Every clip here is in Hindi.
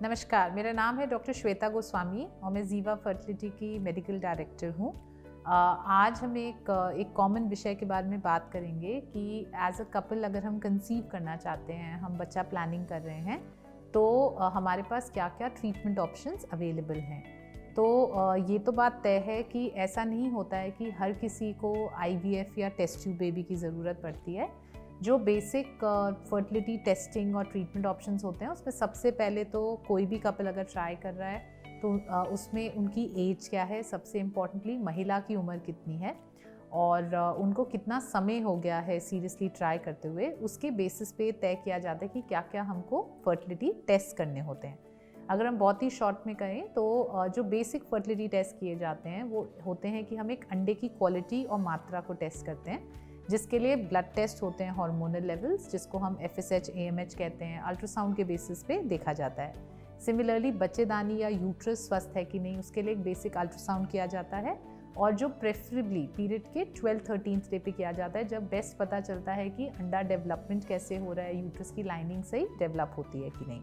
नमस्कार, मेरा नाम है डॉक्टर श्वेता गोस्वामी और मैं जीवा फर्टिलिटी की मेडिकल डायरेक्टर हूँ। आज हम एक कॉमन विषय के बारे में बात करेंगे कि एज अ कपल अगर हम कंसीव करना चाहते हैं, हम बच्चा प्लानिंग कर रहे हैं, तो हमारे पास क्या क्या ट्रीटमेंट ऑप्शंस अवेलेबल हैं। तो ये तो बात तय है कि ऐसा नहीं होता है कि हर किसी को IVF या टेस्ट ट्यूब बेबी की ज़रूरत पड़ती है। जो बेसिक फर्टिलिटी टेस्टिंग और ट्रीटमेंट ऑप्शंस होते हैं, उसमें सबसे पहले तो कोई भी कपल अगर ट्राई कर रहा है तो उसमें उनकी एज क्या है, सबसे इम्पॉर्टेंटली महिला की उम्र कितनी है और उनको कितना समय हो गया है सीरियसली ट्राई करते हुए, उसके बेसिस पे तय किया जाता है कि क्या क्या हमको फर्टिलिटी टेस्ट करने होते हैं। अगर हम बहुत ही शॉर्ट में कहें तो जो बेसिक फर्टिलिटी टेस्ट किए जाते हैं वो होते हैं कि हम एक अंडे की क्वालिटी और मात्रा को टेस्ट करते हैं, जिसके लिए ब्लड टेस्ट होते हैं, हार्मोनल लेवल्स जिसको हम FSH AMH कहते हैं, अल्ट्रासाउंड के बेसिस पे देखा जाता है। सिमिलरली बच्चेदानी या यूट्रस स्वस्थ है कि नहीं, उसके लिए एक बेसिक अल्ट्रासाउंड किया जाता है और जो प्रेफरेबली पीरियड के 12-13 डे पे किया जाता है, जब बेस्ट पता चलता है कि अंडा डेवलपमेंट कैसे हो रहा है, यूट्रस की लाइनिंग सही डेवलप होती है कि नहीं।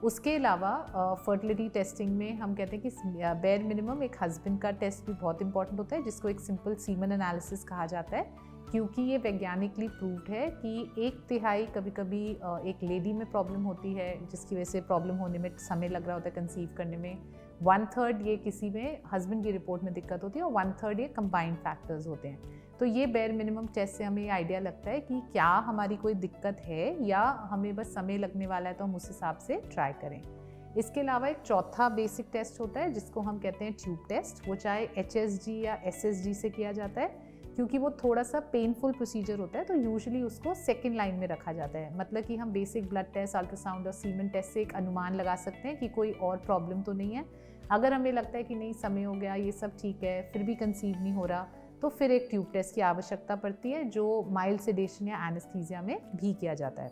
उसके अलावा फर्टिलिटी टेस्टिंग में हम कहते हैं कि बेयर मिनिमम एक हस्बैंड का टेस्ट भी बहुत इंपॉर्टेंट होता है, जिसको एक सिंपल सीमन एनालिसिस कहा जाता है, क्योंकि ये वैज्ञानिकली प्रूव्ड है कि 1/3 कभी कभी एक लेडी में प्रॉब्लम होती है, जिसकी वजह से प्रॉब्लम होने में समय लग रहा होता है कंसीव करने में। 1/3 ये किसी में हस्बैंड की रिपोर्ट में दिक्कत होती है और 1/3 ये कंबाइंड फैक्टर्स होते हैं। तो ये बेयर मिनिमम टेस्ट से हमें ये आइडिया लगता है कि क्या हमारी कोई दिक्कत है या हमें बस समय लगने वाला है, तो हम उस हिसाब से ट्राई करें। इसके अलावा एक चौथा बेसिक टेस्ट होता है जिसको हम कहते हैं ट्यूब टेस्ट। वो चाहे HSG या SSG से किया जाता है, क्योंकि वो थोड़ा सा पेनफुल प्रोसीजर होता है, तो यूजुअली उसको सेकंड लाइन में रखा जाता है। मतलब कि हम बेसिक ब्लड टेस्ट, अल्ट्रासाउंड और सीमेन टेस्ट से एक अनुमान लगा सकते हैं कि कोई और प्रॉब्लम तो नहीं है। अगर हमें लगता है कि नहीं, समय हो गया, ये सब ठीक है, फिर भी कंसीव नहीं हो रहा, तो फिर एक ट्यूब टेस्ट की आवश्यकता पड़ती है, जो माइल्ड सेडेशन या एनेस्थीसिया में भी किया जाता है।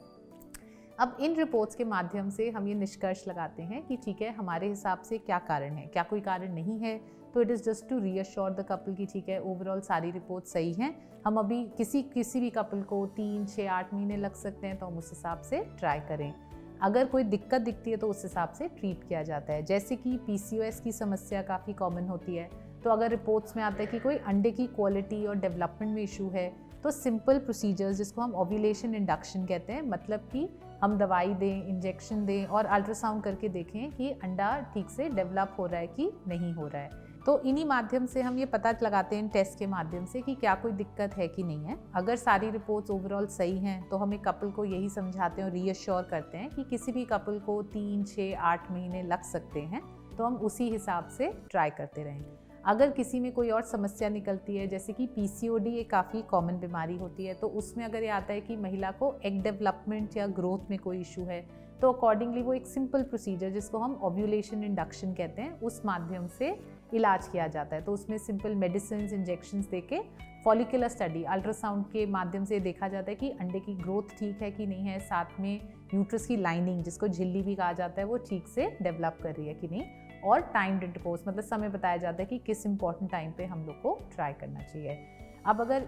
अब इन रिपोर्ट्स के माध्यम से हम ये निष्कर्ष लगाते हैं कि ठीक है, हमारे हिसाब से क्या कारण है। क्या कोई कारण नहीं है तो it is just to reassure the couple कि ठीक है, ओवरऑल सारी रिपोर्ट सही हैं। हम अभी किसी भी कपल को 3, 6, 8 महीने लग सकते हैं, तो हम उस हिसाब से ट्राई करें। अगर कोई दिक्कत दिखती है तो उस हिसाब से ट्रीट किया जाता है। जैसे कि PCOS की समस्या काफ़ी कॉमन होती है, तो अगर रिपोर्ट्स में आता है कि कोई अंडे की क्वालिटी और डेवलपमेंट में इशू है, तो सिंपल प्रोसीजर्स जिसको हम ओव्यूलेशन इंडक्शन कहते हैं, मतलब कि हम दवाई दें, इंजेक्शन दें और अल्ट्रासाउंड करके देखें कि अंडा ठीक से डेवलप हो रहा है कि नहीं हो रहा है। तो इन्हीं माध्यम से हम ये पता लगाते हैं टेस्ट के माध्यम से कि क्या कोई दिक्कत है कि नहीं है। अगर सारी रिपोर्ट्स ओवरऑल सही हैं तो हम एक कपल को यही समझाते हैं और रीअश्योर करते हैं कि किसी भी कपल को 3, 6, 8 महीने लग सकते हैं, तो हम उसी हिसाब से ट्राई करते रहें। अगर किसी में कोई और समस्या निकलती है, जैसे कि PCOD एक काफ़ी कॉमन बीमारी होती है, तो उसमें अगर ये आता है कि महिला को एग डेवलपमेंट या ग्रोथ में कोई इशू है, तो अकॉर्डिंगली वो एक सिंपल प्रोसीजर जिसको हम ओव्यूलेशन इंडक्शन कहते हैं, उस माध्यम से इलाज किया जाता है। तो उसमें सिंपल मेडिसिन, इंजेक्शंस देके फॉलिकुलर स्टडी, अल्ट्रासाउंड के माध्यम से देखा जाता है कि अंडे की ग्रोथ ठीक है कि नहीं है, साथ में यूट्रस की लाइनिंग जिसको झिल्ली भी कहा जाता है वो ठीक से डेवलप कर रही है कि नहीं, और टाइम इंटरकोर्स मतलब समय बताया जाता है कि किस इंपॉर्टेंट टाइम पे हम लोग को ट्राई करना चाहिए। अब अगर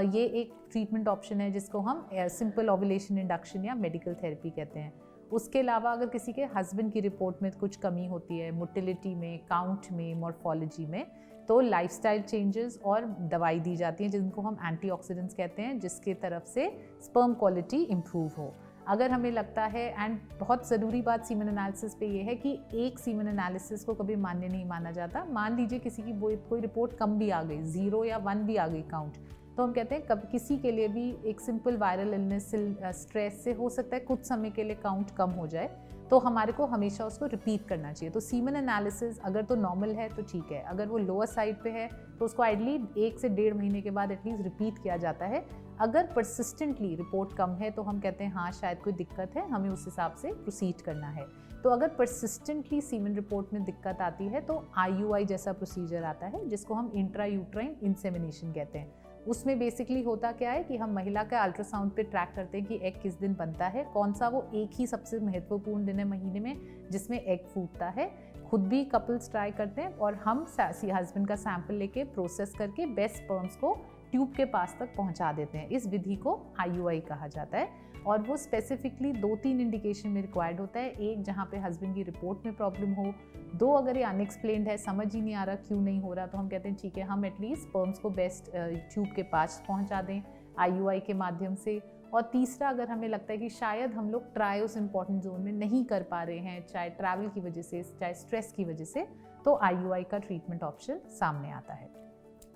ये एक ट्रीटमेंट ऑप्शन है जिसको हम सिंपल ओव्यूलेशन इंडक्शन या मेडिकल थेरेपी कहते हैं। उसके अलावा अगर किसी के हस्बैंड की रिपोर्ट में कुछ कमी होती है, मोटिलिटी में, काउंट में, मॉर्फोलॉजी में, तो लाइफस्टाइल चेंजेस और दवाई दी जाती है जिनको हम एंटीऑक्सीडेंट्स कहते हैं, जिसकी तरफ से स्पर्म क्वालिटी इम्प्रूव हो। अगर हमें लगता है, एंड बहुत ज़रूरी बात सीमन एनालिसिस पे ये है कि एक सीमन एनालिसिस को कभी मान्य नहीं माना जाता। मान लीजिए किसी की कोई रिपोर्ट कम भी आ गई, 0 या 1 भी आ गई काउंट, तो हम कहते हैं कभी किसी के लिए भी एक सिंपल वायरल इलनेस, स्ट्रेस से हो सकता है कुछ समय के लिए काउंट कम हो जाए, तो हमारे को हमेशा उसको रिपीट करना चाहिए। तो सीमन एनालिसिस अगर तो नॉर्मल है तो ठीक है, अगर वो लोअर साइड पे है तो उसको आइडली 1 से 1.5 महीने के बाद एटलीस्ट रिपीट किया जाता है। अगर परसिस्टेंटली रिपोर्ट कम है तो हम कहते हैं हाँ, शायद कोई दिक्कत है, हमें उस हिसाब से प्रोसीड करना है। तो अगर परसिस्टेंटली सीमन रिपोर्ट में दिक्कत आती है तो IUI जैसा प्रोसीजर आता है जिसको हम इंट्रा यूट्राइन इंसेमिनेशन कहते हैं। उसमें बेसिकली होता क्या है कि हम महिला का अल्ट्रासाउंड पे ट्रैक करते हैं कि एग किस दिन बनता है, कौन सा वो एक ही सबसे महत्वपूर्ण दिन है महीने में जिसमें एग फूटता है। खुद भी कपल्स ट्राई करते हैं और हम हस्बैंड का सैंपल लेके प्रोसेस करके बेस्ट स्पर्म्स को ट्यूब के पास तक पहुंचा देते हैं। इस विधि को IUI कहा जाता है। और वो स्पेसिफिकली 2-3 इंडिकेशन में रिक्वायर्ड होता है। एक, जहाँ पे हस्बैंड की रिपोर्ट में प्रॉब्लम हो। 2, अगर ये अनएक्सप्लेन्ड है, समझ ही नहीं आ रहा क्यों नहीं हो रहा, तो हम कहते हैं ठीक है, हम एटलीस्ट स्पर्म्स को बेस्ट ट्यूब के पास पहुँचा दें IUI के माध्यम से। और तीसरा, अगर हमें लगता है कि शायद हम लोग ट्राई उस इम्पॉर्टेंट जोन में नहीं कर पा रहे हैं, चाहे ट्रैवल की वजह से, चाहे स्ट्रेस की वजह से, तो IUI का ट्रीटमेंट ऑप्शन सामने आता है।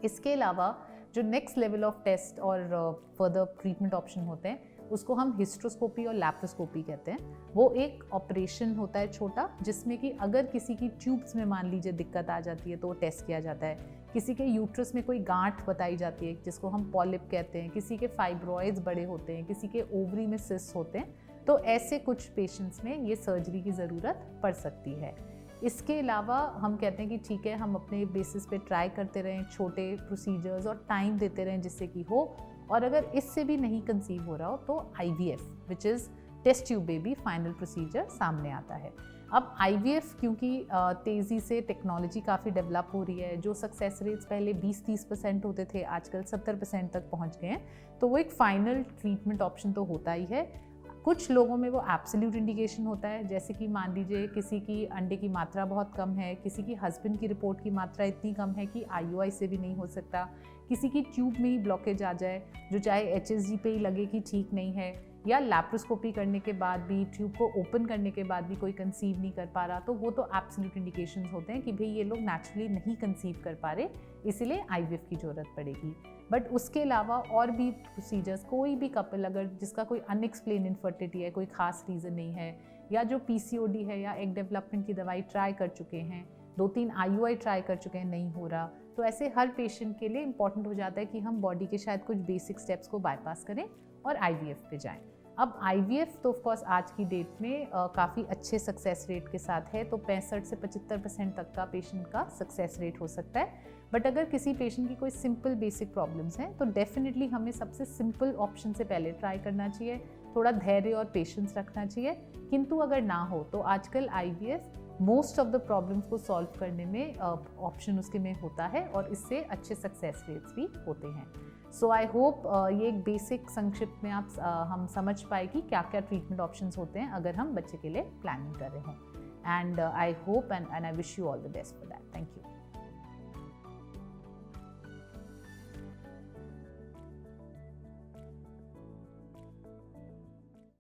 इसके अलावा जो नेक्स्ट लेवल ऑफ टेस्ट और फर्दर ट्रीटमेंट ऑप्शन होते हैं, उसको हम हिस्ट्रोस्कोपी और लैप्रोस्कोपी कहते हैं। वो एक ऑपरेशन होता है छोटा, जिसमें कि अगर किसी की ट्यूब्स में मान लीजिए दिक्कत आ जाती है तो वो टेस्ट किया जाता है। किसी के यूट्रस में कोई गांठ बताई जाती है जिसको हम पॉलिप कहते हैं, किसी के फाइब्रॉइड्स बड़े होते हैं, किसी के ओवरी में सिस्ट होते हैं, तो ऐसे कुछ पेशेंट्स में ये सर्जरी की ज़रूरत पड़ सकती है। इसके अलावा हम कहते हैं कि ठीक है, हम अपने बेसिस पे ट्राई करते रहें, छोटे प्रोसीजर्स और टाइम देते रहें जिससे कि हो। और अगर इससे भी नहीं कंसीव हो रहा हो तो IVF which is test tube baby final procedure सामने आता है। अब IVF क्योंकि तेज़ी से टेक्नोलॉजी काफ़ी डेवलप हो रही है, जो सक्सेस रेट्स पहले 20-30% होते थे, आजकल 70% तक पहुंच गए हैं, तो वो एक फाइनल ट्रीटमेंट ऑप्शन तो होता ही है। कुछ लोगों में वो एब्सोल्यूट इंडिकेशन होता है, जैसे कि मान लीजिए किसी की अंडे की मात्रा बहुत कम है, किसी की हस्बैंड की रिपोर्ट की मात्रा इतनी कम है कि IUI से भी नहीं हो सकता, किसी की ट्यूब में ही ब्लॉकेज आ जाए जो चाहे HSG पे ही लगे कि ठीक नहीं है, या लैप्रोस्कोपी करने के बाद भी, ट्यूब को ओपन करने के बाद भी कोई कंसीव नहीं कर पा रहा, तो वो तो एब्सोल्यूट इंडिकेशंस होते हैं कि भाई ये लोग नेचुरली नहीं कंसीव कर पा रहे, इसीलिए IVF की ज़रूरत पड़ेगी। बट उसके अलावा और भी प्रोसीजर्स, कोई भी कपल अगर जिसका कोई अनएक्सप्लेन इनफर्टिलिटी है, कोई खास रीज़न नहीं है, या जो PCOD है या एग डेवलपमेंट की दवाई ट्राई कर चुके हैं, 2-3 IUI ट्राई कर चुके हैं, नहीं हो रहा, तो ऐसे हर पेशेंट के लिए इम्पॉर्टेंट हो जाता है कि हम बॉडी के शायद कुछ बेसिक स्टेप्स को बाईपास करें और IVF पे जाएं। अब IVF तो ऑफकोर्स आज की डेट में काफ़ी अच्छे सक्सेस रेट के साथ है, तो 65 से 75% तक का पेशेंट का सक्सेस रेट हो सकता है। बट अगर किसी पेशेंट की कोई सिंपल बेसिक प्रॉब्लम्स हैं तो डेफिनेटली हमें सबसे सिंपल ऑप्शन से पहले ट्राई करना चाहिए, थोड़ा धैर्य और पेशेंस रखना चाहिए। किंतु अगर ना हो तो आजकल IVF most of the problems को सॉल्व करने में ऑप्शन उसके में होता है और इससे अच्छे सक्सेस रेट्स भी होते हैं। सो आई होप ये एक बेसिक संक्षिप्त में हम समझ पाए कि क्या क्या ट्रीटमेंट ऑप्शंस होते हैं अगर हम बच्चे के लिए प्लानिंग कर रहे हों। And I hope and I wish you all the best for that. Thank you.